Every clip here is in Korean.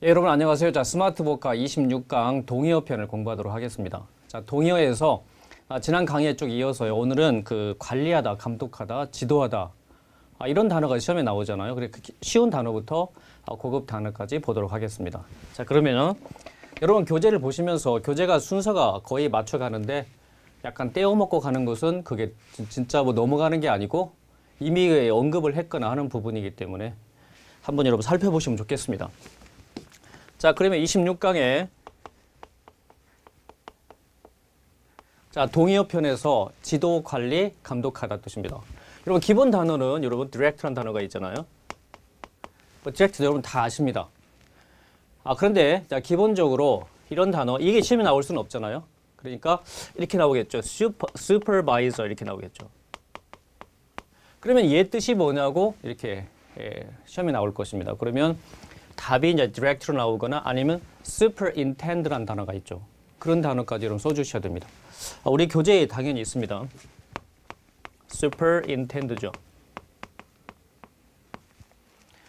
예, 여러분 안녕하세요. 자, 스마트복화 26강 동의어 편을 공부하도록 하겠습니다. 자, 동의어에서 지난 강의에 쭉 이어서요. 오늘은 그 관리하다, 감독하다, 지도하다 이런 단어가 시험에 나오잖아요. 그래 쉬운 단어부터 고급 단어까지 보도록 하겠습니다. 자, 그러면은 여러분 교재를 보시면서 교재가 순서가 거의 맞춰가는데 약간 떼어먹고 가는 것은 그게 진짜 뭐 넘어가는 게 아니고 이미 언급을 했거나 하는 부분이기 때문에 한번 여러분 살펴보시면 좋겠습니다. 자, 그러면 26강에 자, 동의어 편에서 지도, 관리, 감독하다 뜻입니다. 여러분 기본 단어는 여러분 direct라는 단어가 있잖아요. direct 여러분 다 아십니다. 그런데 자, 기본적으로 이런 단어 이게 시험에 나올 수는 없잖아요. 그러니까 이렇게 나오겠죠. supervisor 이렇게 나오겠죠. 그러면 얘 뜻이 뭐냐고 이렇게 시험에 나올 것입니다. 그러면 답이 이제 direct로 나오거나 아니면 superintendent라는 단어가 있죠. 그런 단어까지 여러분 써주셔야 됩니다. 우리 교재에 당연히 있습니다. superintendent죠.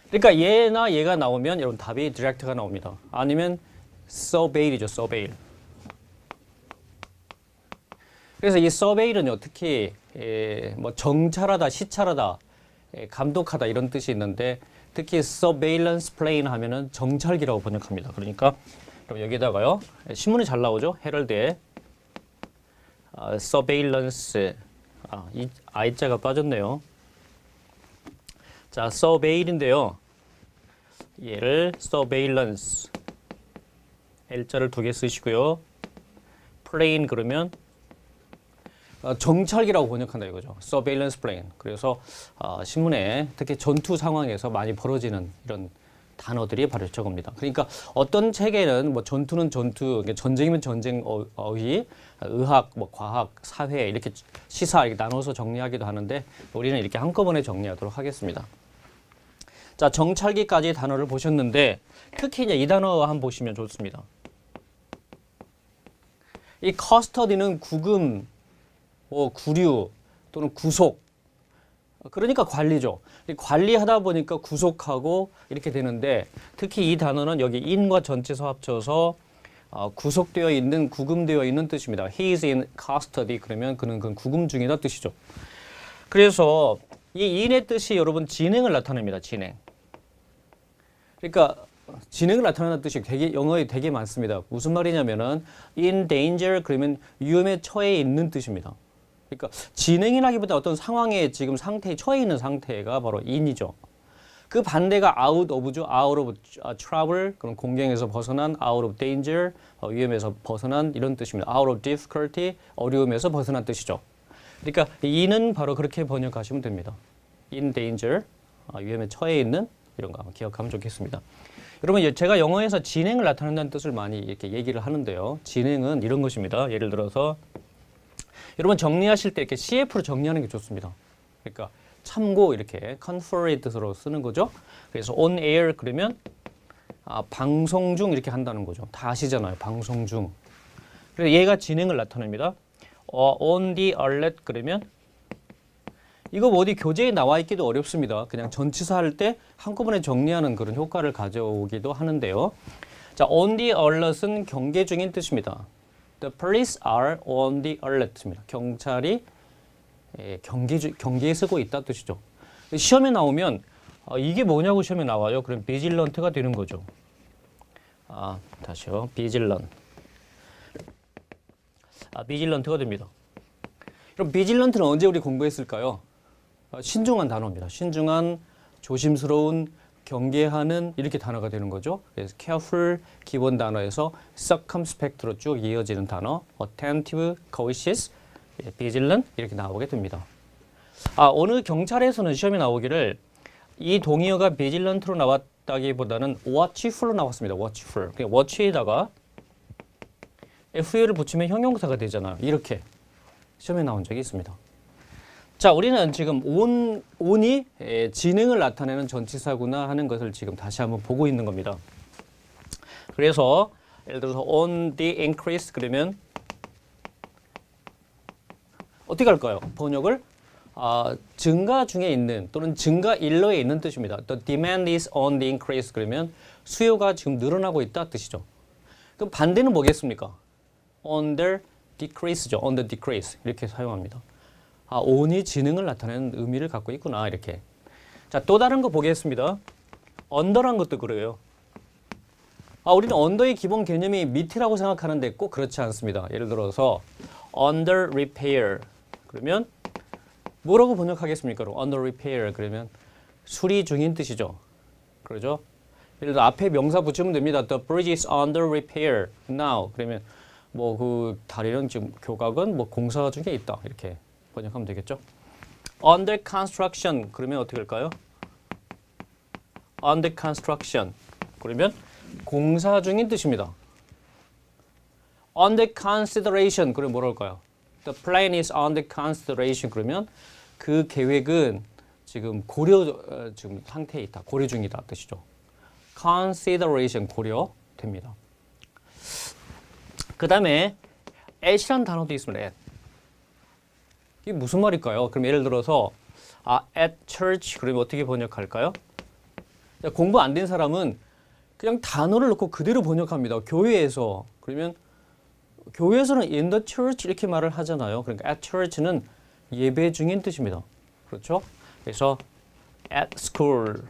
그러니까 얘나 얘가 나오면 여러분 답이 direct가 나옵니다. 아니면 surveil이죠. surveil. 그래서 이 surveil은요, 특히 뭐 정찰하다, 시찰하다, 감독하다 이런 뜻이 있는데 특히 surveillance plane 하면은 정찰기라고 번역합니다. 그러니까 여기다가요, 신문이 잘 나오죠. 헤럴드에 surveillance 이 I자가 빠졌네요. 자, surveill인데요. 얘를 surveillance L자를 두 개 쓰시고요. plane 그러면 정찰기라고 번역한다 이거죠. surveillance plane. 그래서 신문에 특히 전투 상황에서 많이 벌어지는 이런 단어들이 바로 저겁니다. 그러니까 어떤 책에는 뭐 전투는 전투, 전쟁이면 전쟁 어휘, 의학, 뭐 과학, 사회 이렇게 시사 이렇게 나눠서 정리하기도 하는데 우리는 이렇게 한꺼번에 정리하도록 하겠습니다. 자, 정찰기까지 단어를 보셨는데 특히 이제 이 단어 한번 보시면 좋습니다. 이 커스터디는 구금, 구류 또는 구속, 그러니까 관리죠. 관리하다 보니까 구속하고 이렇게 되는데 특히 이 단어는 여기 in과 전치사 합쳐서 구속되어 있는, 구금되어 있는 뜻입니다. He is in custody. 그러면 그는 구금 중이다 뜻이죠. 그래서 이 in의 뜻이 여러분 진행을 나타냅니다. 진행. 그러니까 진행을 나타내는 뜻이 영어에 되게 많습니다. 무슨 말이냐면은 in danger 그러면 위험에 처해 있는 뜻입니다. 그러니까 진행이라기보다 어떤 상황에 지금 상태에 처해 있는 상태가 바로 in이죠. 그 반대가 out of죠. out of trouble, 그럼 공경에서 벗어난, out of danger, 위험에서 벗어난 이런 뜻입니다. out of difficulty, 어려움에서 벗어난 뜻이죠. 그러니까 in은 바로 그렇게 번역하시면 됩니다. in danger, 위험에 처해 있는 이런 거 기억하면 좋겠습니다. 여러분 제가 영어에서 진행을 나타낸다는 뜻을 많이 이렇게 얘기를 하는데요. 진행은 이런 것입니다. 예를 들어서 여러분 정리하실 때 이렇게 CF로 정리하는 게 좋습니다. 그러니까 참고 이렇게 confer의 뜻으로 쓰는 거죠. 그래서 on air 그러면 방송 중 이렇게 한다는 거죠. 다 아시잖아요. 방송 중. 그래서 얘가 진행을 나타냅니다. on the alert 그러면 이거 뭐 어디 교재에 나와 있기도 어렵습니다. 그냥 전치사 할 때 한꺼번에 정리하는 그런 효과를 가져오기도 하는데요. 자, on the alert은 경계 중인 뜻입니다. The police are on the alert입니다. 경찰이 경계에 서고 있다 뜻이죠. 시험에 나오면 이게 뭐냐고 시험에 나와요. 그럼 vigilant가 되는 거죠. 다시요. vigilant. vigilant가 됩니다. 그럼 vigilant는 언제 우리 공부했을까요? 신중한 단어입니다. 신중한, 조심스러운, 경계하는 이렇게 단어가 되는 거죠. 그래서 careful 기본 단어에서 circumspect로 쭉 이어지는 단어 attentive, cautious, vigilant 이렇게 나오게 됩니다. 어느 경찰에서는 시험에 나오기를 이 동의어가 vigilant로 나왔다기보다는 watchful로 나왔습니다. watchful. 그러니까 watch에다가 FU를 붙이면 형용사가 되잖아요. 이렇게 시험에 나온 적이 있습니다. 자, 우리는 지금 on이 진행을 나타내는 전치사구나 하는 것을 지금 다시 한번 보고 있는 겁니다. 그래서 예를 들어서 on the increase 그러면 어떻게 할까요? 번역을 증가 중에 있는 또는 증가 일로에 있는 뜻입니다. The demand is on the increase 그러면 수요가 지금 늘어나고 있다 뜻이죠. 그럼 반대는 뭐겠습니까? On the decrease죠. On the decrease 이렇게 사용합니다. on이 지능을 나타내는 의미를 갖고 있구나 이렇게. 자, 또 다른 거 보겠습니다. under란 것도 그래요. 우리는 under의 기본 개념이 밑이라고 생각하는데 꼭 그렇지 않습니다. 예를 들어서 under repair 그러면 뭐라고 번역하겠습니까? under repair 그러면 수리 중인 뜻이죠. 그러죠? 예를 들어 앞에 명사 붙이면 됩니다. The bridge is under repair now. 그러면 뭐 그 다리는 지금 교각은 뭐 공사 중에 있다. 이렇게 번역하면 되겠죠? under construction 그러면 어떻게 할까요? under construction 그러면 공사 중인 뜻입니다. under consideration 그러면 뭐라 할까요? The plan is under consideration 그러면 그 계획은 지금 고려 지금 상태에 있다. 고려 중이다 뜻이죠. consideration 고려됩니다. 그 다음에 at이라는 단어도 있습니다. at. 이게 무슨 말일까요? 그럼 예를 들어서 at church 그러면 어떻게 번역할까요? 공부 안 된 사람은 그냥 단어를 넣고 그대로 번역합니다. 교회에서 그러면 교회에서는 in the church 이렇게 말을 하잖아요. 그러니까 at church는 예배 중인 뜻입니다. 그렇죠? 그래서 at school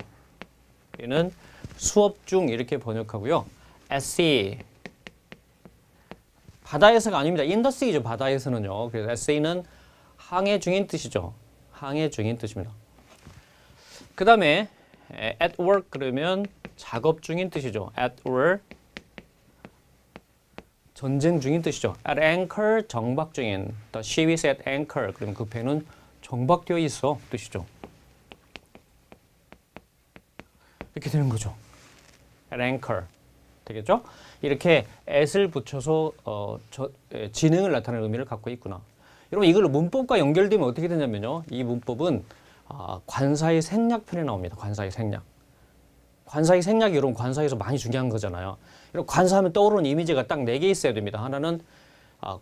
얘는 수업 중 이렇게 번역하고요. at sea 바다에서가 아닙니다. in the sea죠. 바다에서는요. 그래서 at sea는 항해 중인 뜻이죠. 항해 중인 뜻입니다. 그 다음에 at work 그러면 작업 중인 뜻이죠. at work 전쟁 중인 뜻이죠. at anchor 정박 중인. The ship is at anchor. 그러면 그 배는 정박되어 있어 뜻이죠. 이렇게 되는 거죠. at anchor 되겠죠? 이렇게 at을 붙여서 지능을 나타내는 의미를 갖고 있구나. 여러분 이걸 문법과 연결되면 어떻게 되냐면요. 이 문법은 관사의 생략편에 나옵니다. 관사의 생략. 관사의 생략이 여러분 관사에서 많이 중요한 거잖아요. 여러분 관사하면 떠오르는 이미지가 딱 4개 있어야 됩니다. 하나는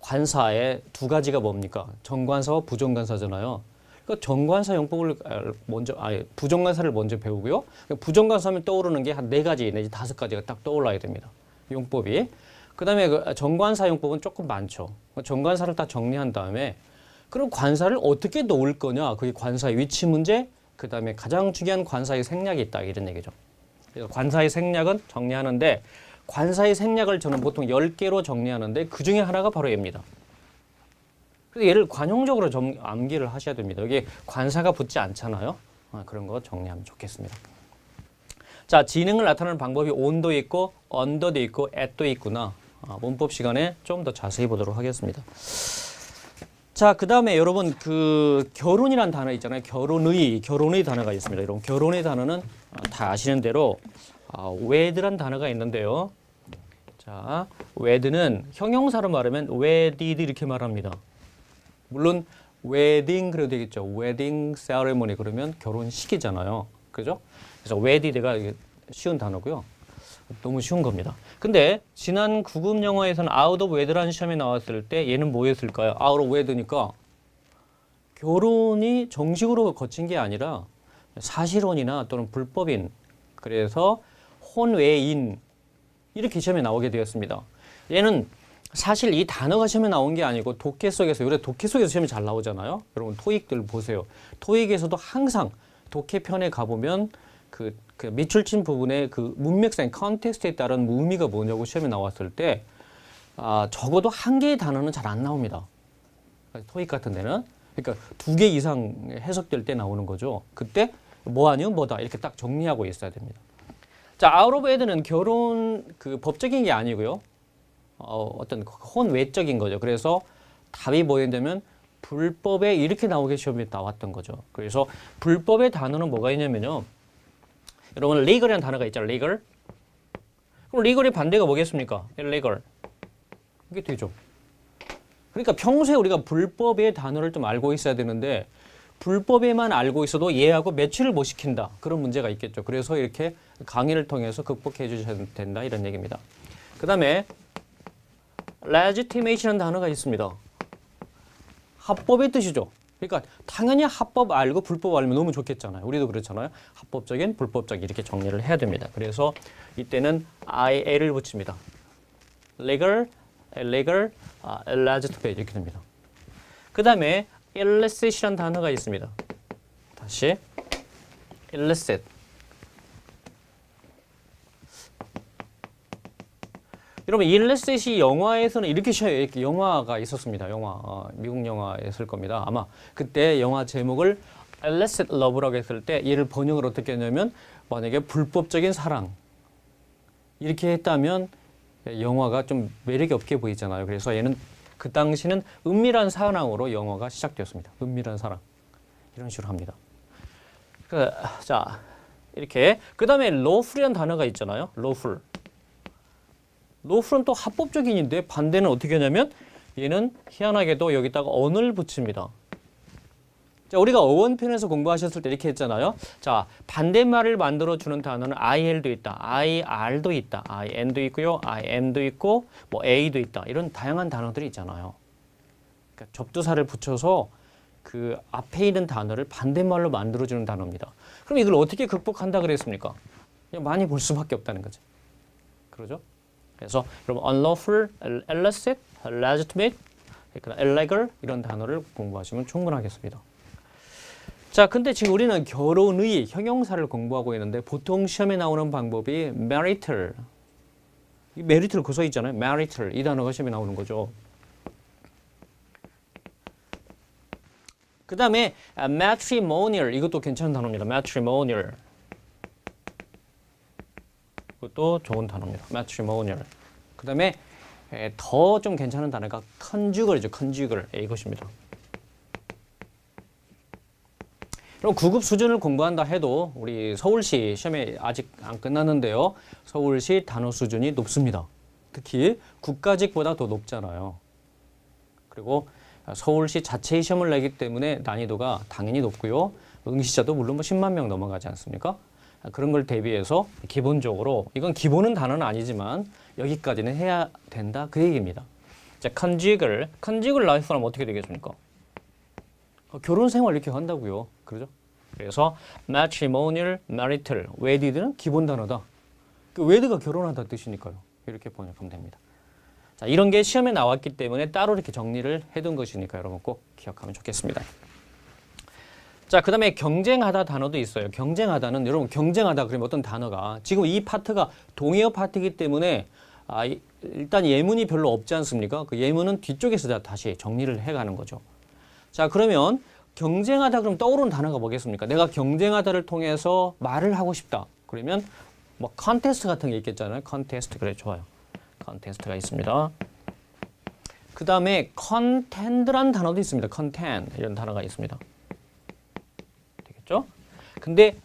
관사의 두 가지가 뭡니까? 정관사와 부정관사잖아요. 그러니까 정관사 용법을 먼저 부정관사를 먼저 배우고요. 부정관사하면 떠오르는 게 한 4가지 내지 5가지가 딱 떠올라야 됩니다. 용법이. 그다음에 그 정관사 용법은 조금 많죠. 정관사를 다 정리한 다음에 그럼 관사를 어떻게 놓을 거냐? 그게 관사의 위치 문제, 그다음에 가장 중요한 관사의 생략이 있다 이런 얘기죠. 그래서 관사의 생략은 정리하는데 관사의 생략을 저는 보통 10개로 정리하는데 그 중에 하나가 바로 얘입니다. 그래서 얘를 관용적으로 암기를 하셔야 됩니다. 여기 관사가 붙지 않잖아요. 그런 거 정리하면 좋겠습니다. 자, 지능을 나타내는 방법이 on도 있고 under도 있고 at도 있구나. 문법 시간에 좀 더 자세히 보도록 하겠습니다. 자, 그 다음에 여러분 그 결혼이라는 단어 있잖아요. 결혼의 단어가 있습니다. 여러분 결혼의 단어는 다 아시는 대로 wed란 단어가 있는데요. 자, wed는 형용사로 말하면 wedded 이렇게 말합니다. 물론 wedding 그래도 되겠죠. wedding ceremony 그러면 결혼식이잖아요. 그죠? 그래서 wedded가 쉬운 단어고요. 너무 쉬운 겁니다. 근데 지난 9급 영어에서는 out of wed라는 시험이 나왔을 때 얘는 뭐였을까요? out of wed니까 결혼이 정식으로 거친 게 아니라 사실혼이나 또는 불법인 그래서 혼외인 이렇게 시험에 나오게 되었습니다. 얘는 사실 이 단어가 시험에 나온 게 아니고 독해 속에서 요새 독해 속에서 시험이 잘 나오잖아요. 여러분 토익들 보세요. 토익에서도 항상 독해 편에 가보면 그 밑줄친 부분에 그 문맥상 컨텍스트에 따른 의미가 뭐냐고 시험에 나왔을 때 적어도 한 개의 단어는 잘 안 나옵니다. 토익 같은 데는 그러니까 2개 이상 해석될 때 나오는 거죠. 그때 뭐 아니면 뭐다 이렇게 딱 정리하고 있어야 됩니다. 자, out of wed는 결혼 그 법적인 게 아니고요. 어떤 혼외적인 거죠. 그래서 답이 뭐였냐면 불법에 이렇게 나오게 시험에 나왔던 거죠. 그래서 불법의 단어는 뭐가 있냐면요. 여러분 legal이라는 단어가 있잖아요. legal. 그럼 legal의 반대가 뭐겠습니까? illegal. 이게 되죠. 그러니까 평소에 우리가 불법의 단어를 좀 알고 있어야 되는데 불법에만 알고 있어도 얘하고 매치를 못 시킨다. 그런 문제가 있겠죠. 그래서 이렇게 강의를 통해서 극복해 주셔야 된다. 이런 얘기입니다. 그 다음에 legitimate라는 단어가 있습니다. 합법의 뜻이죠. 그러니까 당연히 합법 알고 불법 알면 너무 좋겠잖아요. 우리도 그렇잖아요. 합법적인, 불법적 이렇게 정리를 해야 됩니다. 그래서 이때는 IA를 붙입니다. legal, illegal, illegitimate 이렇게 됩니다. 그 다음에 illicit이라는 단어가 있습니다. 다시 illicit. 여러분 illicit이 영화에서는 이렇게 쉬어요. 이렇게 영화가 있었습니다. 영화 미국 영화였을 겁니다. 아마 그때 영화 제목을 illicit love라고 했을 때 얘를 번역을 어떻게 했냐면 만약에 불법적인 사랑 이렇게 했다면 영화가 좀 매력이 없게 보이잖아요. 그래서 얘는 그 당시는 은밀한 사랑으로 영화가 시작되었습니다. 은밀한 사랑 이런 식으로 합니다. 자 이렇게 그 다음에 lawful이라는 단어가 있잖아요. lawful. lawful은 또 합법적인인데 반대는 어떻게 하냐면 얘는 희한하게도 여기다가 on을 붙입니다. 자, 우리가 어원편에서 공부하셨을 때 이렇게 했잖아요. 자, 반대말을 만들어주는 단어는 IL도 있다, IR도 있다, IN도 있고요, IM도 있고, 뭐 A도 있다. 이런 다양한 단어들이 있잖아요. 그러니까 접두사를 붙여서 그 앞에 있는 단어를 반대말로 만들어주는 단어입니다. 그럼 이걸 어떻게 극복한다 그랬습니까? 그냥 많이 볼 수밖에 없다는 거죠. 그러죠? 그래서 여러분 unlawful, illicit, illegitimate, illegal 이런 단어를 공부하시면 충분하겠습니다. 자, 근데 지금 우리는 결혼의 형용사를 공부하고 있는데 보통 시험에 나오는 방법이 marital. 이 marital 그 서 있잖아요. marital 이 단어가 시험에 나오는 거죠. 그 다음에 matrimonial 이것도 괜찮은 단어입니다. matrimonial 이것도 좋은 단어입니다. matrimonial. 그 다음에 더 좀 괜찮은 단어가 conjugal이죠. conjugal 이것입니다. 그럼 9급 수준을 공부한다 해도 우리 서울시 시험에 아직 안 끝났는데요. 서울시 단어 수준이 높습니다. 특히 국가직보다 더 높잖아요. 그리고 서울시 자체의 시험을 내기 때문에 난이도가 당연히 높고요. 응시자도 물론 뭐 10만 명 넘어가지 않습니까? 그런 걸 대비해서 기본적으로 이건 기본은 단어는 아니지만 여기까지는 해야 된다 그 얘기입니다. 자, conjugal life라면 어떻게 되겠습니까? 결혼 생활 이렇게 한다고요. 그러죠? 그래서 matrimonial, marital, wedded는 기본 단어다. 그 wed 결혼한다 뜻이니까요. 이렇게 번역하면 됩니다. 자, 이런 게 시험에 나왔기 때문에 따로 이렇게 정리를 해둔 것이니까 여러분 꼭 기억하면 좋겠습니다. 자, 그 다음에 경쟁하다 단어도 있어요. 경쟁하다는 여러분 경쟁하다 그러면 어떤 단어가 지금 이 파트가 동의어 파트이기 때문에 일단 예문이 별로 없지 않습니까? 그 예문은 뒤쪽에서 다시 정리를 해가는 거죠. 자, 그러면 경쟁하다 그럼 떠오르는 단어가 뭐겠습니까? 내가 경쟁하다를 통해서 말을 하고 싶다. 그러면 뭐 컨테스트 같은 게 있겠잖아요. 컨테스트 그래 좋아요. 컨테스트가 있습니다. 그 다음에 컨텐드라는 단어도 있습니다. 컨텐 이런 단어가 있습니다. 되겠죠? 근데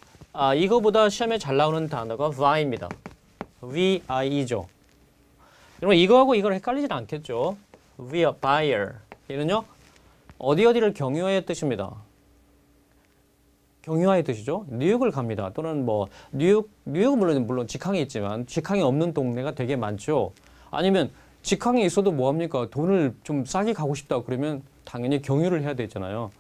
이거보다 시험에 잘 나오는 단어가 vie입니다. VIE죠. 여러분 이거하고 이걸 헷갈리진 않겠죠? via buyer 얘는요. 어디를 경유하의 뜻입니다. 경유하의 뜻이죠. 뉴욕을 갑니다. 또는 뭐 뉴욕은 물론 직항이 있지만 직항이 없는 동네가 되게 많죠. 아니면 직항이 있어도 뭐합니까? 돈을 좀 싸게 가고 싶다 그러면 당연히 경유를 해야 되잖아요.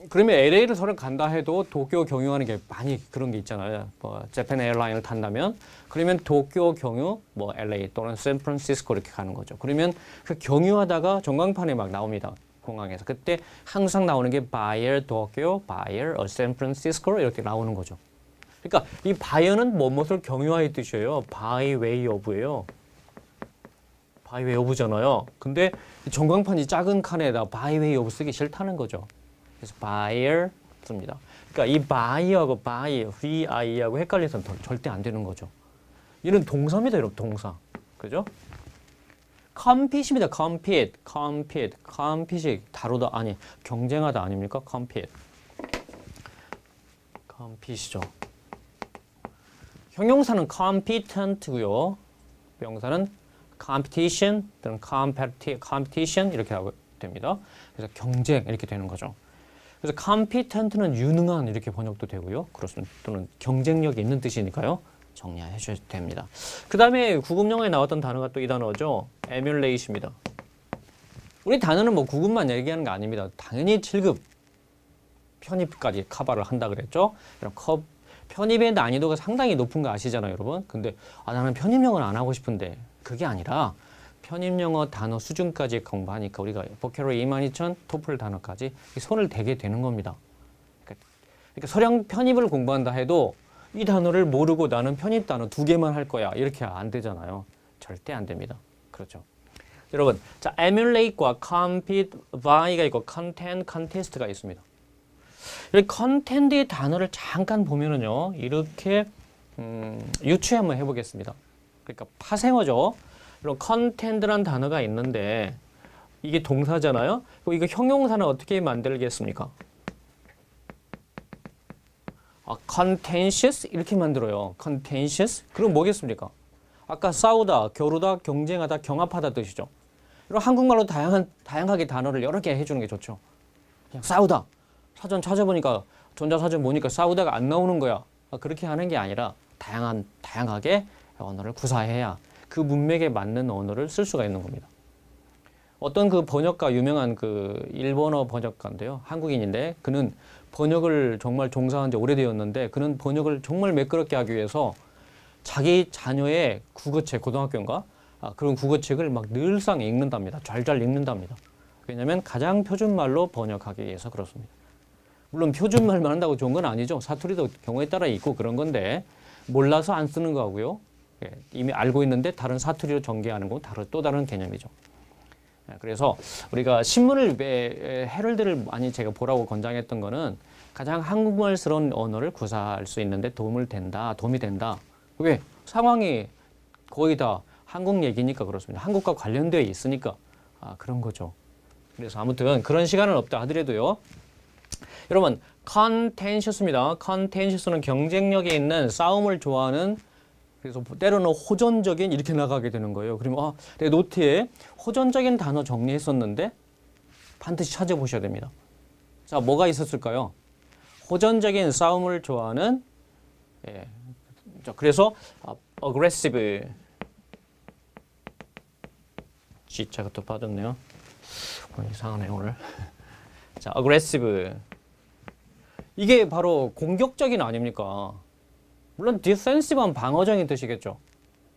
그러면 LA를 서로 간다 해도 도쿄 경유하는 게 많이 그런 게 있잖아요. 뭐 재팬 에어라인을 탄다면 그러면 도쿄 경유 뭐 LA 또는 샌프란시스코 이렇게 가는 거죠. 그러면 그 경유하다가 전광판에 막 나옵니다. 공항에서. 그때 항상 나오는 게 buyer 도쿄, buyer 샌프란시스코 이렇게 나오는 거죠. 그러니까 이 buyer는 무엇을 경유하의 뜻이에요. by way of예요. by way of잖아요. 근데 전광판이 작은 칸에다 by way of 쓰기 싫다는 거죠. 그래서 buyer 씁니다. 그러니까 이 buy하고 buy, VI하고 헷갈려서는 절대 안 되는 거죠. 얘는 동사입니다, 여러분. 동사. 그죠? compete입니다. compete이 다루다 아니 경쟁하다 아닙니까? compete이죠. 형용사는 competent고요. 명사는 competition 또는 competition 이렇게 하고 됩니다. 그래서 경쟁 이렇게 되는 거죠. 그래서 competent는 유능한 이렇게 번역도 되고요. 그렇습니다. 또는 경쟁력이 있는 뜻이니까요. 정리해 주셔도 됩니다. 그 다음에 구급 영어에 나왔던 단어가 또 이 단어죠. emulate입니다. 우리 단어는 뭐 9급만 얘기하는 게 아닙니다. 당연히 7급 편입까지 커버를 한다 그랬죠. 이런 편입의 난이도가 상당히 높은 거 아시잖아요, 여러분. 근데 나는 편입 영어는 안 하고 싶은데 그게 아니라 편입 영어 단어 수준까지 공부하니까 우리가 보케러리 22,000 토플 단어까지 손을 대게 되는 겁니다. 그러니까 설령 편입을 공부한다 해도 이 단어를 모르고 나는 편입 단어 2개만 할 거야. 이렇게 안 되잖아요. 절대 안 됩니다. 그렇죠. 여러분, 자, emulate과 compete, buy가 있고 content, contest가 있습니다. 이 content의 단어를 잠깐 보면은요, 이렇게 유추 한번 해보겠습니다. 그러니까 파생어죠. 이런 content라는 단어가 있는데 이게 동사잖아요. 이거 형용사는 어떻게 만들겠습니까? contentious 이렇게 만들어요. contentious. 그럼 뭐겠습니까? 아까 싸우다, 겨루다, 경쟁하다, 경합하다 뜻이죠. 이런 한국말로 다양하게 단어를 여러 개 해주는 게 좋죠. 그냥 싸우다. 사전 찾아보니까 전자사전 보니까 싸우다가 안 나오는 거야. 그렇게 하는 게 아니라 다양하게 언어를 구사해야 그 문맥에 맞는 언어를 쓸 수가 있는 겁니다. 어떤 그 번역가, 유명한 그 일본어 번역가인데요. 한국인인데 그는 번역을 정말 종사한 지 오래되었는데 그는 번역을 정말 매끄럽게 하기 위해서 자기 자녀의 국어책, 고등학교인가? 그런 국어책을 막 늘상 읽는답니다. 잘 읽는답니다. 왜냐하면 가장 표준말로 번역하기 위해서 그렇습니다. 물론 표준말만 한다고 좋은 건 아니죠. 사투리도 경우에 따라 있고 그런 건데 몰라서 안 쓰는 거고요. 이미 알고 있는데 다른 사투리로 전개하는 건 또 다른 개념이죠. 그래서 우리가 신문을 헤럴드를 많이 제가 보라고 권장했던 거는 가장 한국말스러운 언어를 구사할 수 있는데 도움이 된다. 왜? 상황이 거의 다 한국 얘기니까 그렇습니다. 한국과 관련되어 있으니까 그런 거죠. 그래서 아무튼 그런 시간은 없다 하더라도요. 여러분, contentious입니다. contentious는 경쟁력이 있는 싸움을 좋아하는 그래서 때로는 호전적인 이렇게 나가게 되는 거예요. 그러면 내 노트에 호전적인 단어 정리했었는데 반드시 찾아보셔야 됩니다. 자, 뭐가 있었을까요? 호전적인 싸움을 좋아하는 그래서 aggressive G자가 또 빠졌네요. 오늘 이상하네요 오늘. 자, aggressive 이게 바로 공격적인 아닙니까? 물론 defensive는 방어적인 뜻이겠죠.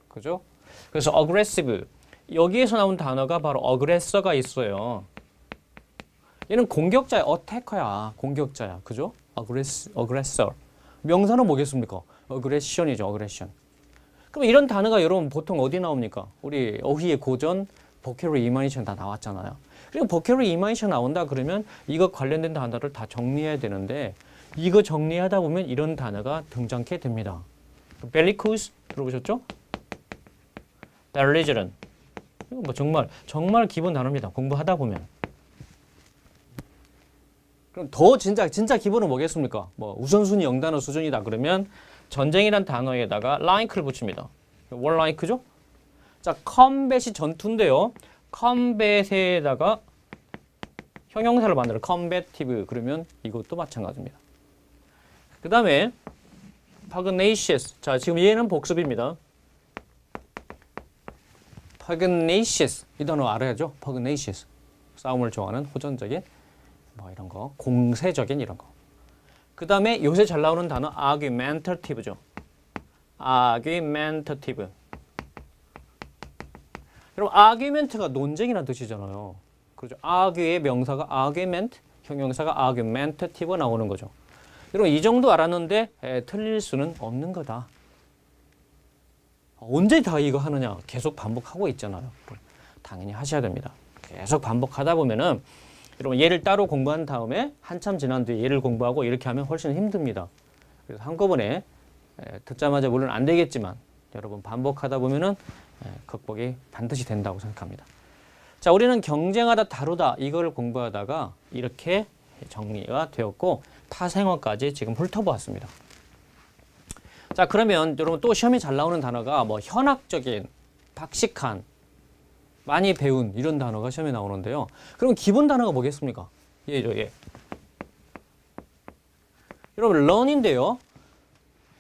그죠? 그래서 aggressive 여기에서 나온 단어가 바로 aggressor가 있어요. 얘는 공격자야, attacker야, 공격자야. 그죠? aggressor. 명사는 뭐겠습니까? aggression이죠, aggression. 그럼 이런 단어가 여러분 보통 어디 나옵니까? 우리 어휘의 고전, vocabulary 이마니션 다 나왔잖아요. 그리고 vocabulary 이마니션 나온다 그러면 이거 관련된 단어를 다 정리해야 되는데 이거 정리하다 보면 이런 단어가 등장케 됩니다. bellicose 들어보셨죠? belligerent. 이거 뭐 정말 기본 단어입니다. 공부하다 보면. 그럼 더 진짜 기본은 뭐겠습니까? 뭐 우선순위 0단어 수준이다 그러면 전쟁이란 단어에다가 like를 붙입니다. what like죠? 자, combat이 전투인데요. combat에다가 형용사를 만들어 combative 그러면 이것도 마찬가지입니다. 그 다음에 pugnacious. 자, 지금 얘는 복습입니다. pugnacious 이 단어 알아야죠. pugnacious 싸움을 좋아하는 호전적인 뭐 이런 거, 공세적인 이런 거. 그 다음에 요새 잘 나오는 단어 argumentative죠. argumentative. 여러분 argument가 논쟁이라는 뜻이잖아요. 그렇죠. argue의 명사가 argument, 형용사가 argumentative 나오는 거죠. 여러분 이 정도 알았는데 틀릴 수는 없는 거다. 언제 다 이거 하느냐? 계속 반복하고 있잖아요. 당연히 하셔야 됩니다. 계속 반복하다 보면은 여러분 얘를 따로 공부한 다음에 한참 지난 뒤에 얘를 공부하고 이렇게 하면 훨씬 힘듭니다. 그래서 한꺼번에 듣자마자 물론 안 되겠지만 여러분 반복하다 보면은 극복이 반드시 된다고 생각합니다. 자, 우리는 경쟁하다, 다루다 이걸 공부하다가 이렇게 정리가 되었고 타생어까지 지금 훑어보았습니다. 자, 그러면 여러분 또 시험에 잘 나오는 단어가 뭐 현학적인, 박식한, 많이 배운 이런 단어가 시험에 나오는데요. 그럼 기본 단어가 뭐겠습니까? 얘죠, 얘. 여러분 learn인데요.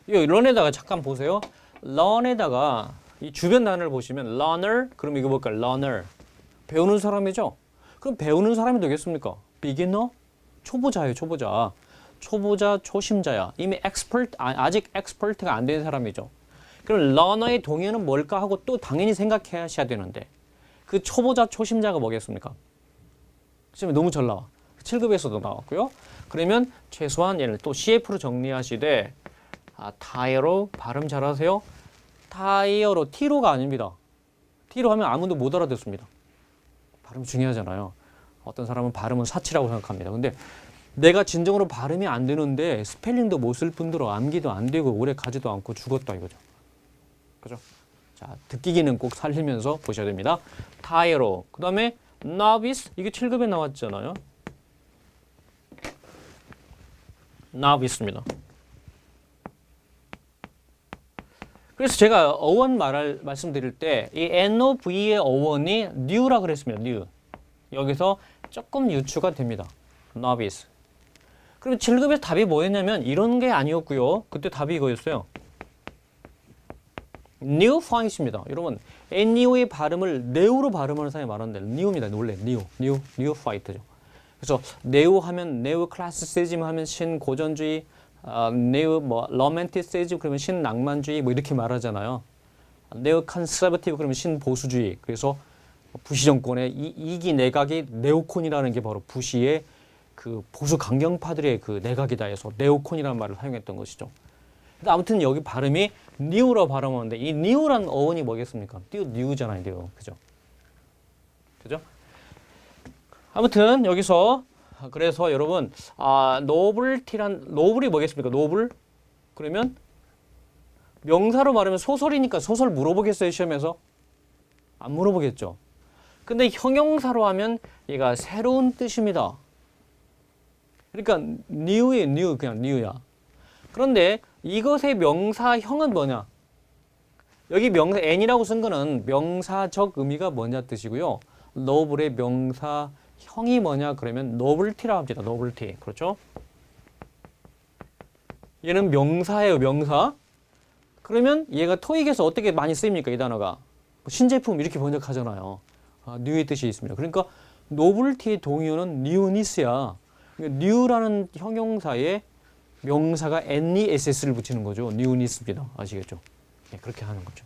이 learn에다가 잠깐 보세요. learn에다가 이 주변 단어를 보시면 learner, 그럼 이거 뭘까요? learner. 배우는 사람이죠. 그럼 배우는 사람이 되겠습니까? beginner? 초보자예요, 초보자. 초보자, 초심자야. 이미 expert, 아직 expert가 안 된 사람이죠. 그럼 learner의 동의어는 뭘까 하고 또 당연히 생각하셔야 되는데 그 초보자, 초심자가 뭐겠습니까? 지금 너무 잘 나와. 7급에서도 나왔고요. 그러면 최소한 얘를 또 CF로 정리하시되 타이어로 발음 잘하세요. 타이어로 T로가 아닙니다. T로 하면 아무도 못 알아듣습니다. 발음 중요하잖아요. 어떤 사람은 발음은 사치라고 생각합니다. 근데 내가 진정으로 발음이 안 되는데 스펠링도 못 쓸 뿐더러 암기도 안 되고 오래 가지도 않고 죽었다 이거죠. 그죠? 자, 듣기 기능 꼭 살리면서 보셔야 됩니다. 타이어로. 그 다음에 novice. 이게 7급에 나왔잖아요. novice입니다. 그래서 제가 어원 말씀드릴 때 이 nov의 어원이 new라 그랬습니다. new. 여기서 조금 유추가 됩니다. novice. 그럼 7급의 답이 뭐였냐면 이런 게 아니었고요. 그때 답이 이거였어요. new fight입니다. 여러분, new의 발음을 new로 발음하는 사람이 말하는데 new입니다. 원래 new fight죠. 그래서 new 하면 new classicism 하면 신고전주의, new 뭐 romanticism 그러면 신낭만주의 뭐 이렇게 말하잖아요. new conservative 그러면 신보수주의. 그래서 부시 정권의 이기 내각이 네오콘이라는 게 바로 부시의 그 보수 강경파들의 그 내각이다 해서 네오콘이라는 말을 사용했던 것이죠. 아무튼 여기 발음이 new로 발음하는데 이 new라는 어원이 뭐겠습니까? new잖아요, new. 그죠? 그죠? 아무튼 여기서 그래서 여러분 노블이 뭐겠습니까? 노블? 그러면 명사로 말하면 소설이니까 소설 물어보겠어요, 시험에서? 안 물어보겠죠. 근데 형용사로 하면 얘가 새로운 뜻입니다. 그러니까 new의 new 그냥 new야. 그런데 이것의 명사형은 뭐냐? 여기 명사 n이라고 쓴 거는 명사적 의미가 뭐냐 뜻이고요. noble의 명사형이 뭐냐 그러면 novelty라고 합니다. novelty. 그렇죠? 얘는 명사예요, 명사. 그러면 얘가 토익에서 어떻게 많이 쓰입니까? 이 단어가. 신제품 이렇게 번역하잖아요. new의 뜻이 있습니다. 그러니까 novelty의 동의어는 newness야. new라는 형용사에 명사가 ness를 붙이는 거죠. newness입니다. 아시겠죠? 네, 그렇게 하는 거죠.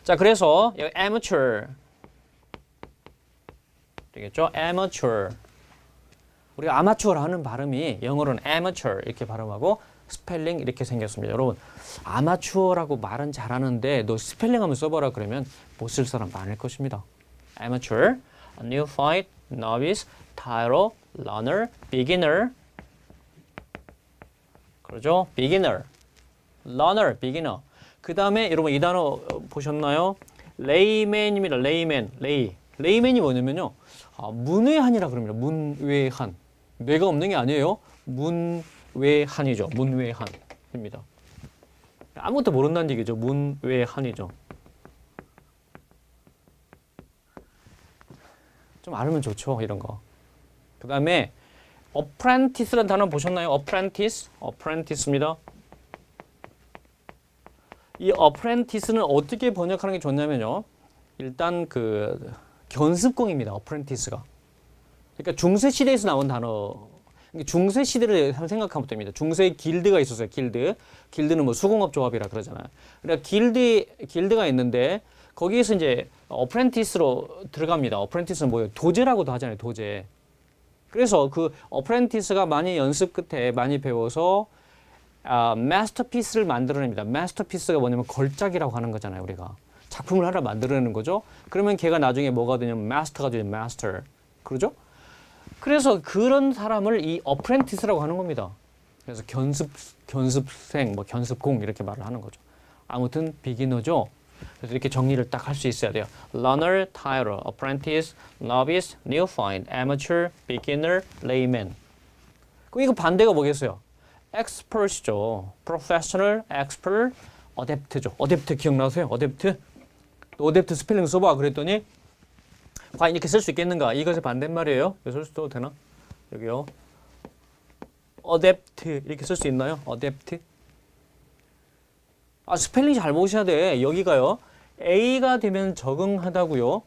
자, 그래서 여기 amateur 되겠죠? amateur. 우리가 아마추어라는 발음이 영어로는 amateur 이렇게 발음하고 스펠링 이렇게 생겼습니다. 여러분, 아마추어라고 말은 잘하는데 너 스펠링 한번 써봐라 그러면 못 쓸 사람 많을 것입니다. amateur, neophyte, novice, tyro, learner, beginner. 그러죠? beginner, learner, beginner. 그 다음에 여러분 이 단어 보셨나요? layman입니다. layman이 뭐냐면요. 문외한이라 그럽니다. 문외한. 뇌가 없는 게 아니에요. 문외한이죠. 문외한입니다. 아무것도 모른다는 얘기죠. 문외한이죠. 좀 알면 좋죠. 이런 거. 그 다음에 apprentice라는 단어 보셨나요? apprentice입니다. 이 apprentice는 어떻게 번역하는 게 좋냐면요. 일단 그 견습공입니다. apprentice가. 그러니까 중세 시대에서 나온 단어. 중세 시대를 생각하면 됩니다. 중세에 길드가 있었어요. 길드는 뭐 수공업 조합이라 그러잖아요. 그러니까 길드가 있는데 거기에서 이제 apprentice로 들어갑니다. apprentice는 뭐예요? 도제라고도 하잖아요. 도제. 그래서 그 apprentice가 많이 연습 끝에 많이 배워서 masterpiece를 만들어냅니다. masterpiece가 뭐냐면 걸작이라고 하는 거잖아요. 우리가 작품을 하나 만들어내는 거죠. 그러면 걔가 나중에 뭐가 되냐면 master가 되죠. master. 그러죠? 그래서 그런 사람을 이 apprentice라고 하는 겁니다. 그래서 견습생, 뭐 견습공 이렇게 말을 하는 거죠. 아무튼 beginner죠. 그래서 이렇게 정리를 딱 할 수 있어야 돼요. learner, tyro, apprentice, novice, neophyte, amateur, beginner, layman. 그럼 이거 반대가 뭐겠어요? expert이죠. professional, expert, adept죠. adept 기억나세요? adept 스펠링 써봐 그랬더니 과연 이렇게 쓸 수 있겠는가? 이것의 반대말이에요. 쓸 수도 되나? 여기요. adept 이렇게 쓸 수 있나요? adept. 스펠링 잘 보셔야 돼. 여기가요. A가 되면 적응하다고요.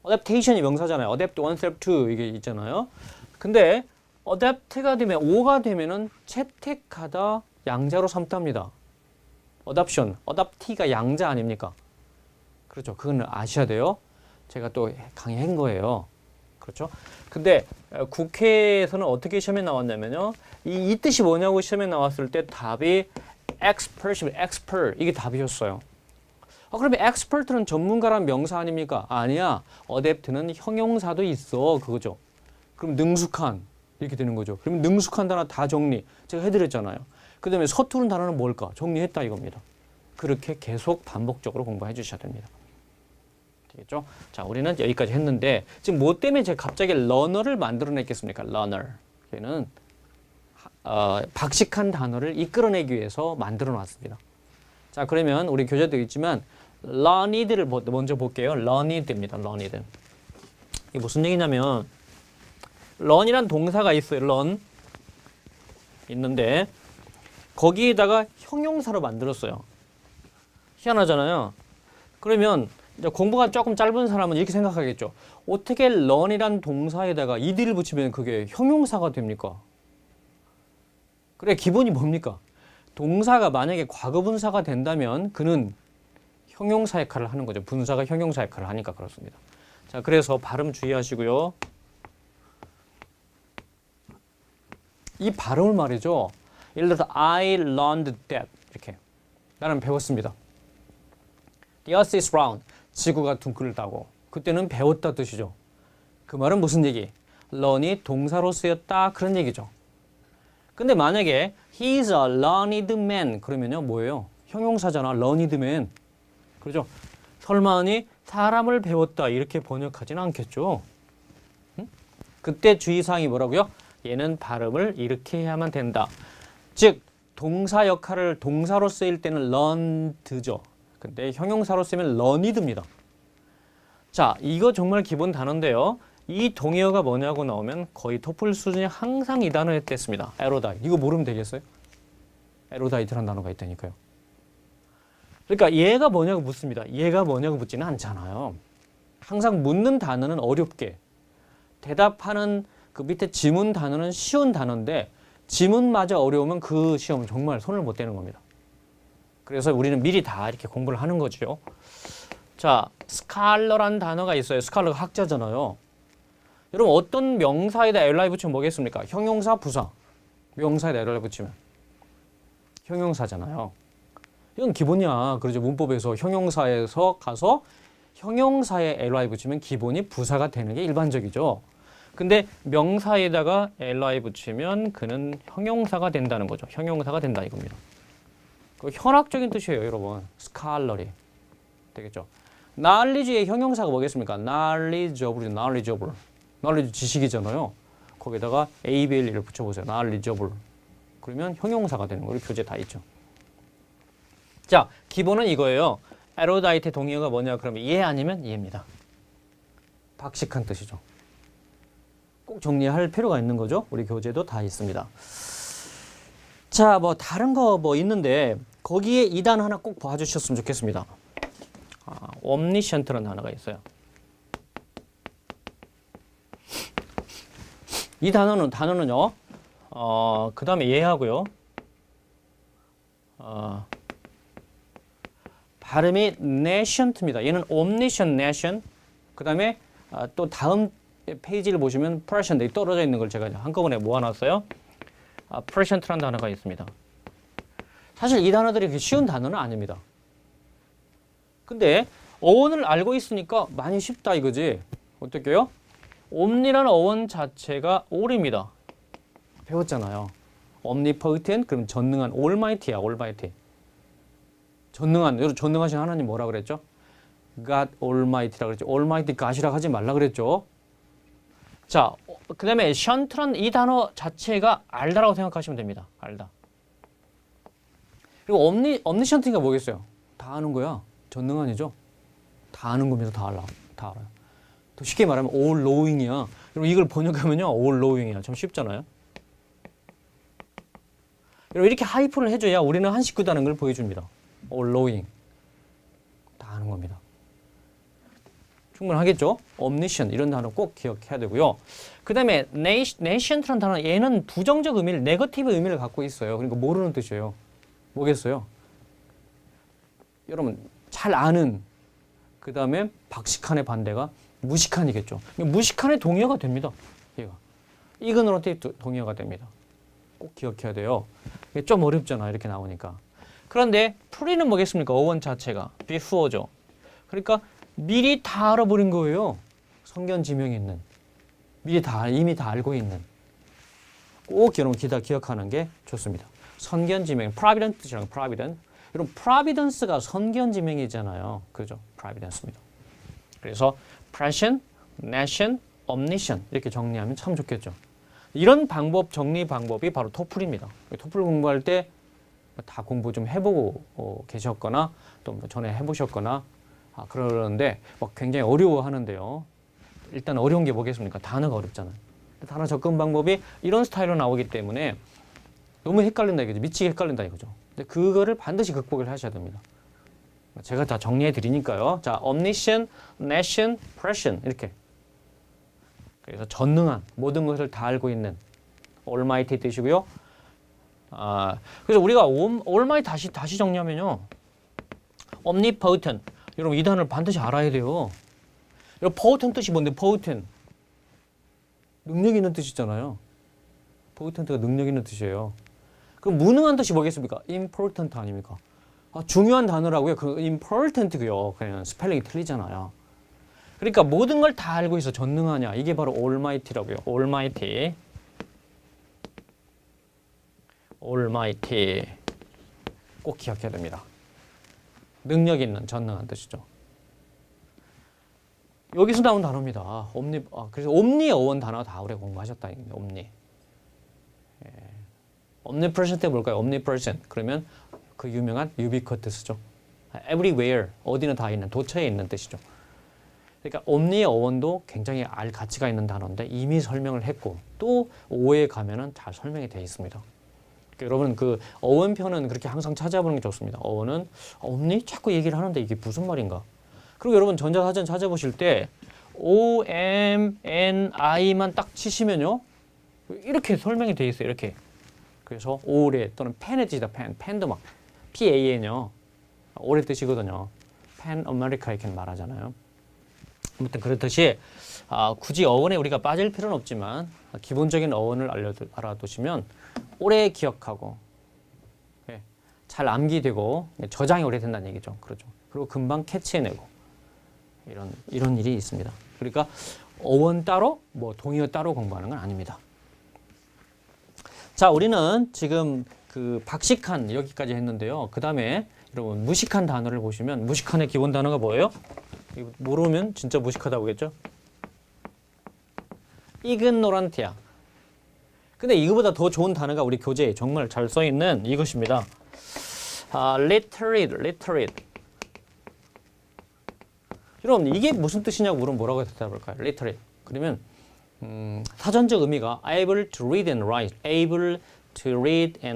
adaptation이 명사잖아요. adapt 1, adapt 2 이게 있잖아요. 근데 adapt가 되면 O가 되면은 채택하다 양자로 삼답니다. adoption, adoptee가 양자 아닙니까? 그렇죠. 그건 아셔야 돼요. 제가 또 강의한 거예요. 그렇죠? 근데 국회에서는 어떻게 시험에 나왔냐면요. 이 뜻이 뭐냐고 시험에 나왔을 때 답이 expert 이게 답이었어요. 그러면 expert는 전문가란 명사 아닙니까? 아니야. adapt는 형용사도 있어. 그거죠. 그럼 능숙한 이렇게 되는 거죠. 그러면 능숙한 단어 다 정리. 제가 해드렸잖아요. 그 다음에 서투른 단어는 뭘까? 정리했다 이겁니다. 그렇게 계속 반복적으로 공부해 주셔야 됩니다. 되겠죠? 자, 우리는 여기까지 했는데 지금 뭐 때문에 제가 갑자기 learner를 만들어냈겠습니까? learner. 얘는 박식한 단어를 이끌어내기 위해서 만들어 놨습니다. 자, 그러면 우리 교재도 있지만 learned를 먼저 볼게요. learned입니다. learned. 이게 무슨 얘기냐면 learn이란 동사가 있어요. learn 있는데 거기에다가 형용사로 만들었어요. 희한하잖아요. 그러면 이제 공부가 조금 짧은 사람은 이렇게 생각하겠죠. 어떻게 learn이란 동사에다가 ed를 붙이면 그게 형용사가 됩니까? 그래, 기본이 뭡니까? 동사가 만약에 과거분사가 된다면 그는 형용사 역할을 하는 거죠. 분사가 형용사 역할을 하니까 그렇습니다. 자, 그래서 발음 주의하시고요. 이 발음을 말이죠. 예를 들어서 I learned that 이렇게 나는 배웠습니다. The earth is round. 지구가 둥글다고. 그때는 배웠다 뜻이죠. 그 말은 무슨 얘기? learn이 동사로 쓰였다 그런 얘기죠. 근데 만약에 he is a learned man 그러면요 뭐예요? 형용사잖아. learned man. 그렇죠? 설마니 사람을 배웠다 이렇게 번역하지는 않겠죠. 응? 그때 주의사항이 뭐라고요? 얘는 발음을 이렇게 해야만 된다. 즉 동사 역할을 동사로 쓰일 때는 learned죠. 근데 형용사로 쓰면 learned입니다. 자, 이거 정말 기본 단어인데요. 이 동의어가 뭐냐고 나오면 거의 토플 수준이 항상 이 단어에 뗐습니다. erudite. 이거 모르면 되겠어요? erudite라는 단어가 있다니까요. 그러니까 얘가 뭐냐고 묻습니다. 얘가 뭐냐고 묻지는 않잖아요. 항상 묻는 단어는 어렵게, 대답하는 그 밑에 지문 단어는 쉬운 단어인데 지문마저 어려우면 그 시험은 정말 손을 못 대는 겁니다. 그래서 우리는 미리 다 이렇게 공부를 하는 거죠. 자, 스칼러라는 단어가 있어요. 스칼러가 학자잖아요. 여러분 어떤 명사에다 li 붙이면 뭐겠습니까? 형용사, 부사. 명사에다 li 붙이면 형용사잖아요. 이건 기본이야. 그러죠. 문법에서 형용사에서 가서 형용사에 li 붙이면 기본이 부사가 되는 게 일반적이죠. 근데 명사에다가 li 붙이면 그는 형용사가 된다는 거죠. 형용사가 된다 이겁니다. 그 현학적인 뜻이에요, 여러분. 스칼러리. 되겠죠? knowledge의 형용사가 뭐겠습니까? knowledgeable, knowledgeable. knowledge 지식이잖아요. 거기다가 able를 붙여보세요. knowledgeable. 그러면 형용사가 되는 거예요. 교재 다 있죠. 자, 기본은 이거예요. erudite 동의어가 뭐냐 그러면 얘 아니면 얘입니다. 박식한 뜻이죠. 꼭 정리할 필요가 있는 거죠. 우리 교재도 다 있습니다. 자, 뭐 다른 거 뭐 있는데 거기에 이 단어 하나 꼭 봐주셨으면 좋겠습니다. omniscient라는 단어가 있어요. 이 단어는요. 그 다음에 얘하고요. 발음이 nation입니다. 얘는 omniscient nation. 그 다음에 또 다음 페이지를 보시면 prescient 떨어져 있는 걸 제가 한꺼번에 모아놨어요. prescient라는 단어가 있습니다. 사실 이 단어들이 그렇게 쉬운 단어는 아닙니다. 근데 어원을 알고 있으니까 많이 쉽다 이거지. 어떻게요? omni라는 어원 자체가 all입니다. 배웠잖아요. omnipotent 그럼 전능한 almighty야. almighty. 전능하신 하나님 뭐라 그랬죠? God Almighty라 그랬죠. Almighty God이라고 하지 말라 그랬죠. 자, 그 다음에 션트란 이 단어 자체가 알다라고 생각하시면 됩니다. 알다. 그리고 omniscient가 뭐겠어요? 다 아는 거야. 전능한이죠. 다 아는 겁니다. 다 알아요. 또 쉽게 말하면 all knowing이야. 그리고 이걸 번역하면요. all knowing이야. 참 쉽잖아요. 여러분 이렇게 하이프를 해줘야 우리는 한 식구다는 걸 보여줍니다. all knowing. 다 아는 겁니다. 충분하겠죠? omniscient 이런 단어 꼭 기억해야 되고요. 그 다음에 nation이라는 단어 얘는 부정적 의미를 네거티브 의미를 갖고 있어요. 그러니까 모르는 뜻이에요. 뭐겠어요? 여러분 잘 아는 그 다음에 박식한의 반대가 무식한이겠죠. 무식한의 동의어가 됩니다. 얘가 이그노런트의 동의어가 됩니다. 꼭 기억해야 돼요. 이게 좀 어렵잖아 이렇게 나오니까. 그런데 프리는 뭐겠습니까? 어원 자체가 before죠. 그러니까 미리 다 알아버린 거예요. 성견지명이 있는. 이미 다 알고 있는. 꼭 여러분 기억하는 게 좋습니다. 선견지명, provident 뜻이랑 provident. 여러분 providence가 선견지명이잖아요. 그죠? providence입니다. 그래서 prescient, nascent, omniscient 이렇게 정리하면 참 좋겠죠. 이런 방법, 정리 방법이 바로 토플입니다. 토플 공부할 때 다 공부 좀 해보고 계셨거나 또 전에 해보셨거나 그러는데 굉장히 어려워하는데요. 일단 어려운 게 뭐겠습니까? 단어가 어렵잖아요. 단어 접근 방법이 이런 스타일로 나오기 때문에 너무 헷갈린다 이거죠. 미치게 헷갈린다 이거죠. 근데 그거를 반드시 극복을 하셔야 됩니다. 제가 다 정리해 드리니까요. 자, omniscient, nascent, prescient 이렇게. 그래서 전능한 모든 것을 다 알고 있는 almighty 뜻이고요. 그래서 우리가 almighty 다시 정리하면요. omnipotent. 여러분 이 단어를 반드시 알아야 돼요. 여러분 potent 뜻이 뭔데? potent. 능력 있는 뜻이잖아요. potent가 능력 있는 뜻이에요. 그럼 무능한 뜻이 뭐겠습니까? important 아닙니까? 중요한 단어라고요. 그 important고요. 그냥 스펠링이 틀리잖아요. 그러니까 모든 걸 다 알고 있어. 전능하냐. 이게 바로 almighty라고요. almighty. almighty. 꼭 기억해야 됩니다. 능력 있는, 전능한 뜻이죠. 여기서 나온 단어입니다. 그래서 옴니 어원 단어 다 오래 공부하셨다. 옴니. omnipresent 때 뭘까요? omnipresent. 그러면 그 유명한 ubiquitous죠. everywhere. 어디는 다 있는, 도처에 있는 뜻이죠. 그러니까 옴니의 어원도 굉장히 알 가치가 있는 단어인데 이미 설명을 했고 또 5에 가면은 잘 설명이 되어 있습니다. 그러니까 여러분 그 어원편은 그렇게 항상 찾아보는 게 좋습니다. 어원은 옴니 자꾸 얘기를 하는데 이게 무슨 말인가? 그리고 여러분 전자사전 찾아보실 때 OMNI만 딱 치시면요 이렇게 설명이 되어 있어요. 이렇게. 그래서 오래 또는 펜의 뜻이다. 펜도 막 PAN요. 오래 뜻이거든요. 펜 아메리카 이렇게 말하잖아요. 아무튼 그렇듯이 굳이 어원에 우리가 빠질 필요는 없지만 기본적인 어원을 알아두시면 오래 기억하고 잘 암기되고 저장이 오래된다는 얘기죠. 그렇죠. 그리고 금방 캐치해내고 이런 일이 있습니다. 그러니까 어원 따로 뭐 동의어 따로 공부하는 건 아닙니다. 자, 우리는 지금 그 박식한 여기까지 했는데요. 그 다음에 여러분 무식한 단어를 보시면 무식한의 기본 단어가 뭐예요? 이거 모르면 진짜 무식하다고 하겠죠? ignorantia. 근데 이거보다 더 좋은 단어가 우리 교재에 정말 잘 써있는 이것입니다. literate. 여러분 이게 무슨 뜻이냐고 물으면 뭐라고 대답할까요? literate. 그러면 사전적 의미가 able to read and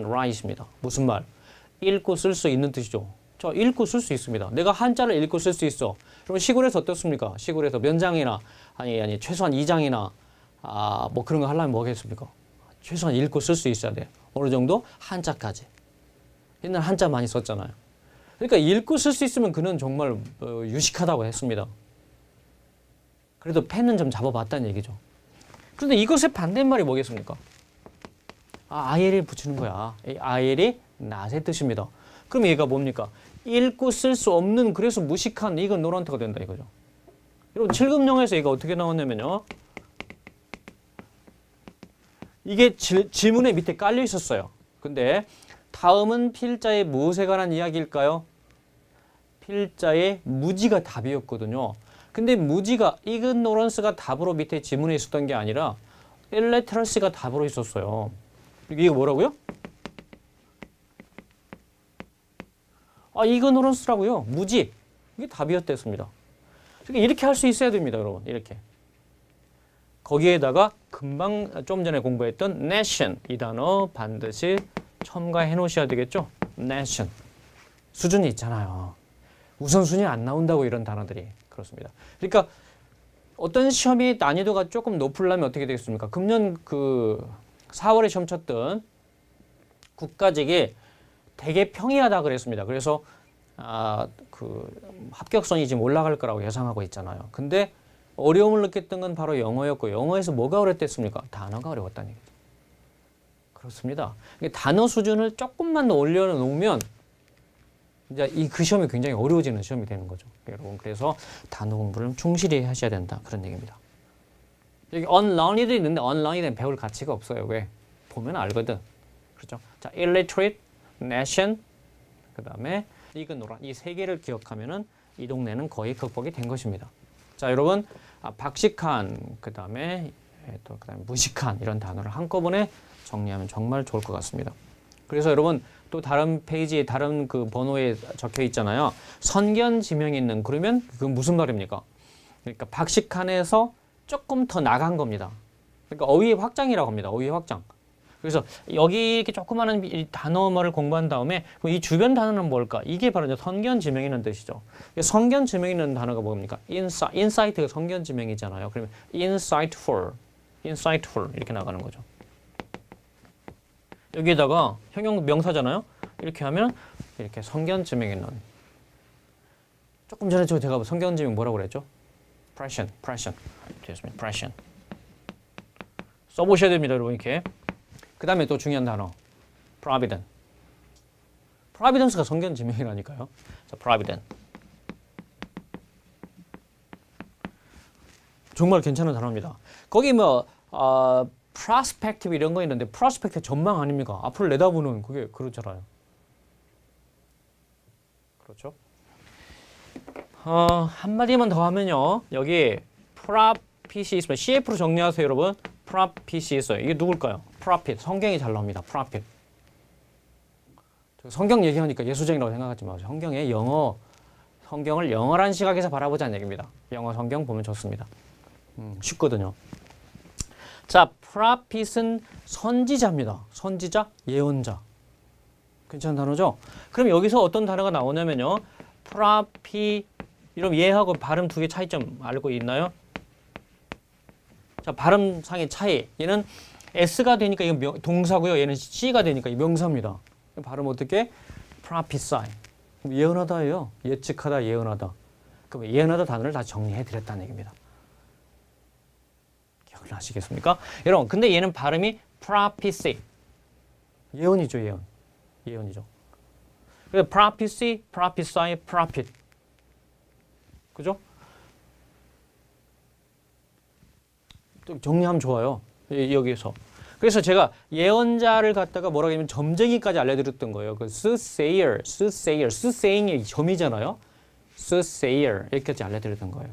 write입니다. 무슨 말? 읽고 쓸 수 있는 뜻이죠. 저 읽고 쓸 수 있습니다. 내가 한자를 읽고 쓸 수 있어. 그러면 시골에서 어떻습니까? 시골에서 면장이나 아니 최소한 2장이나 뭐 그런 거 하려면 뭐겠습니까? 최소한 읽고 쓸 수 있어야 돼. 어느 정도? 한자까지. 옛날 한자 많이 썼잖아요. 그러니까 읽고 쓸 수 있으면 그는 정말 유식하다고 했습니다. 그래도 펜은 좀 잡아봤다는 얘기죠. 그런데 이것의 반대말이 뭐겠습니까? IL을 붙이는 거야. 이 IL이 낫의 뜻입니다. 그럼 얘가 뭡니까? 읽고 쓸 수 없는 그래서 무식한 이건 노란트가 된다 이거죠. 여러분 7급영에서 얘가 어떻게 나왔냐면요. 이게 지문의 밑에 깔려 있었어요. 근데 다음은 필자의 무엇에 관한 이야기일까요? 필자의 무지가 답이었거든요. 근데 무지가 ignorance가 답으로 밑에 지문에 있었던 게 아니라 illiteracy가 답으로 있었어요. 이게 뭐라고요? ignorance라고요. 무지. 이게 답이었댔습니다. 그러니까 이렇게 할 수 있어야 됩니다, 여러분. 이렇게. 거기에다가 금방 좀 전에 공부했던 nation 이 단어 반드시 첨가해 놓으셔야 되겠죠? nation. 수준이 있잖아요. 우선순위 안 나온다고 이런 단어들이. 그렇습니다. 그러니까 어떤 시험이 난이도가 조금 높으려면 어떻게 되겠습니까? 금년 그 4월에 시험 쳤던 국가직이 되게 평이하다 그랬습니다. 그래서 그 합격선이 지금 올라갈 거라고 예상하고 있잖아요. 근데 어려움을 느꼈던 건 바로 영어였고, 영어에서 뭐가 어렵댔습니까? 단어가 어려웠다는 얘기죠. 그렇습니다. 단어 수준을 조금만 더 올려놓으면 이제 그 시험이 굉장히 어려워지는 시험이 되는 거죠. 여러분, 그래서 단어 공부를 충실히 하셔야 된다. 그런 얘기입니다. 여기 unlearned도 있는데 unlearned는 배울 가치가 없어요. 왜? 보면 알거든. 그렇죠? 자, illiterate, nation, 그 다음에 ignorant, 이 세 개를 기억하면은 이 동네는 거의 극복이 된 것입니다. 자, 여러분, 박식한, 그 다음에 무식한 이런 단어를 한꺼번에 정리하면 정말 좋을 것 같습니다. 그래서 여러분, 또 다른 페이지에 다른 그 번호에 적혀 있잖아요. 선견지명이 있는, 그러면 그건 무슨 말입니까? 그러니까 박식한에서 조금 더 나간 겁니다. 그러니까 어휘 확장이라고 합니다. 어휘 확장. 그래서 여기 이렇게 조그마한 이 단어를 공부한 다음에 이 주변 단어는 뭘까? 이게 바로 이제 선견지명이라는 뜻이죠. 선견지명이라는 단어가 뭡니까? insight가 선견지명이잖아요. 그러면 insightful 이렇게 나가는 거죠. 여기에다가 형용 명사잖아요. 이렇게 하면 이렇게 선견지명이 있는. 조금 전에 제가 선견지명 뭐라고 그랬죠? prescient. 되었습니다. prescient. 써보셔야 됩니다, 여러분. 이렇게. 그 다음에 또 중요한 단어. providence. providence가 선견지명이라니까요. 자, providence. 정말 괜찮은 단어입니다. 거기 prospective 이런 거 있는데 prospective 전망 아닙니까? 앞을 내다보는 그게 그렇잖아요. 그렇죠? 한마디만 더 하면요. 여기 profit이 있으면 CF로 정리하세요, 여러분. profit이 있어요. 이게 누굴까요? profit. 성경이 잘 나옵니다. profit. 성경 얘기하니까 예수쟁이라고 생각하지 마세요. 성경을 영어란 시각에서 바라보자는 얘기입니다. 영어 성경 보면 좋습니다. 쉽거든요. 자, prophet은 선지자입니다. 선지자, 예언자. 괜찮은 단어죠? 그럼 여기서 어떤 단어가 나오냐면요. prophet, 이런 얘하고 발음 두 개 차이점 알고 있나요? 자, 발음상의 차이. 얘는 S가 되니까 이건 동사고요. 얘는 C가 되니까 이 명사입니다. 발음 어떻게? prophesy. 예언하다예요. 예측하다, 예언하다. 그럼 예언하다 단어를 다 정리해 드렸다는 얘기입니다. 기억을 하시겠습니까? 여러분, 근데 얘는 발음이 prophecy. 예언이죠, 예언. 예언이죠. 그래서 prophecy, prophesy, prophet. 그죠? 또 정리하면 좋아요. 여기서. 그래서 제가 예언자를 갖다가 뭐라고 하면 점쟁이까지 알려드렸던 거예요. 그 soothsaying이 점이잖아요. soothsayer 이렇게까지 알려드렸던 거예요.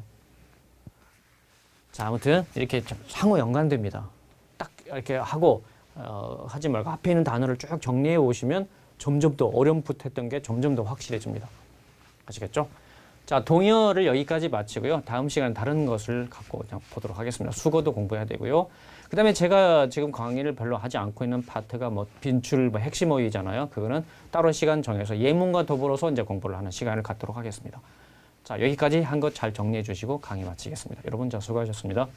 자, 아무튼 이렇게 상호 연관됩니다. 딱 이렇게 하고 하지 말고 앞에 있는 단어를 쭉 정리해 오시면 점점 더 어렴풋했던 게 점점 더 확실해집니다. 아시겠죠? 자, 동의어를 여기까지 마치고요. 다음 시간에 다른 것을 갖고 그냥 보도록 하겠습니다. 수거도 공부해야 되고요. 그 다음에 제가 지금 강의를 별로 하지 않고 있는 파트가 빈출, 핵심 어휘잖아요. 그거는 따로 시간 정해서 예문과 더불어서 이제 공부를 하는 시간을 갖도록 하겠습니다. 자, 여기까지 한 것 잘 정리해 주시고 강의 마치겠습니다. 여러분, 수고하셨습니다.